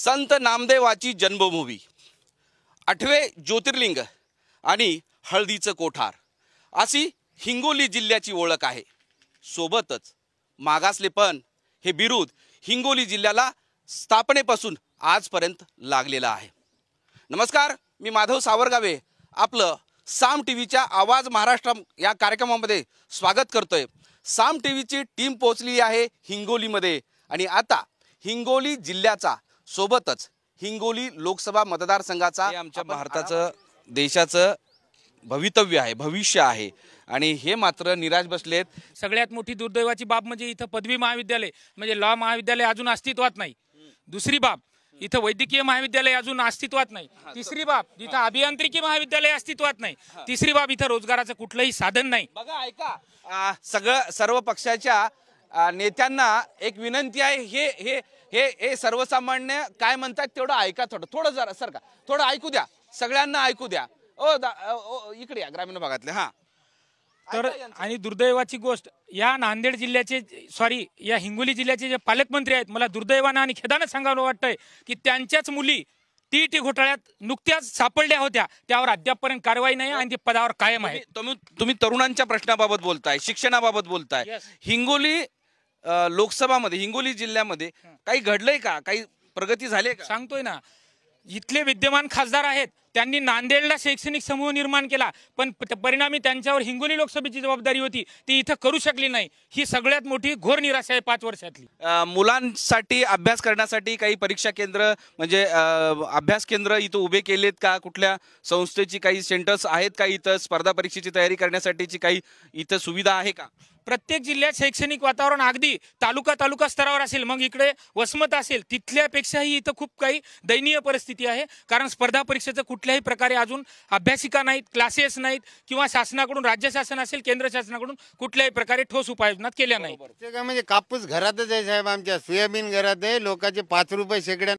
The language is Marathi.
संत नामदेवाची जन्मभूमी, 8वे ज्योतिर्लिंग आणि हळदीचं कोठार अशी हिंगोली जिल्ह्याची ओळख आहे। सोबतच मागासलेपण हे बिरुद हिंगोली जिल्ह्याला स्थापनेपासून आजपर्यंत लागलेलं आहे। नमस्कार, मी माधव सावरगावे आपलं साम टीव्हीच्या आवाज महाराष्ट्र या कार्यक्रमामध्ये स्वागत करतोय। साम टीव्हीची टीम पोहोचली आहे हिंगोलीमध्ये आणि आता हिंगोली जिल्ह्याचा सोबतच हिंगोली लोकसभा मतदारसंघाचा आमच्या भारताचं देशाचं भवितव्य आहे, भविष्य आहे आणि हे मात्र निराश बसलेत। सगळ्यात मोठी दुर्दैवाची बाब म्हणजे इथं पदवी महाविद्यालय म्हणजे लॉ महाविद्यालय अजून अस्तित्वात नाही। दुसरी बाब, इथं वैद्यकीय महाविद्यालय अजून अस्तित्वात नाही। तिसरी बाब, इथं अभियांत्रिकी महाविद्यालय अस्तित्वात नाही। तिसरी बाब, इथं रोजगाराचं कुठलंही साधन नाही। बघा, ऐका, सर्व पक्षाच्या नेत्यांना एक विनंती आहे, हे हे हे हे सर्वसामान्य काय म्हणतात तेवढं ऐका, थोडं जरा सरका, थोडं ऐकू द्या, सगळ्यांना ऐकू द्या। इकडे या, ग्रामीण भागातले। तर आणि दुर्दैवाची गोष्ट, या नांदेड जिल्ह्याचे या हिंगोली जिल्ह्याचे जे पालकमंत्री आहेत, मला दुर्दैवानं आणि खेदानं सांगावं वाटतंय की त्यांच्याच मुली टीईटी घोटाळ्यात नुकत्याच सापडल्या होत्या, त्यावर अद्यापपर्यंत कारवाई नाही आणि ते पदावर कायम आहे। तुम्ही तरुणांच्या प्रश्नाबाबत बोलताय, शिक्षणाबाबत बोलताय। हिंगोली लोकसभामध्ये, हिंगोली जिल्ह्यामध्ये काही घडलंय का, काही प्रगती झाली का? सांगतोय ना, इथले विद्यमान खासदार आहेत, त्यांनी नांदेडला शैक्षणिक समूह निर्माण केला, पण परिणामी त्यांच्यावर हिंगोली लोकसभेची जबाबदारी होती, ती इथं करू शकली नाही। ही सगळ्यात मोठी घोर निराशा आहे 5 वर्षातली। मुलांसाठी अभ्यास करण्यासाठी काही परीक्षा केंद्र म्हणजे अभ्यास केंद्र इथं उभे केलेत का? कुठल्या संस्थेची काही सेंटर्स आहेत का इथं? स्पर्धा परीक्षेची तयारी करण्यासाठीची काही इथं सुविधा आहे का? प्रत्येक जिल्ह्यात शैक्षणिक वातावरण अगदी तालुका स्तरावर असेल, मग इकडे वसमत असेल, तिथल्यापेक्षाही इथं खूप काही दयनीय परिस्थिती आहे। कारण स्पर्धा परीक्षेचं कुठल्याही प्रकारे अजून अभ्यासिका नाहीत, क्लासेस नाहीत किंवा शासनाकडून, राज्य शासन असेल, केंद्र शासनाकडून कुठल्याही प्रकारे ठोस उपाययोजना केल्या नाहीत। म्हणजे कापूस घरातच आहे साहेब, आमच्या सोयाबीन घरात आहे, लोकांचे 5 रुपये शेकड्या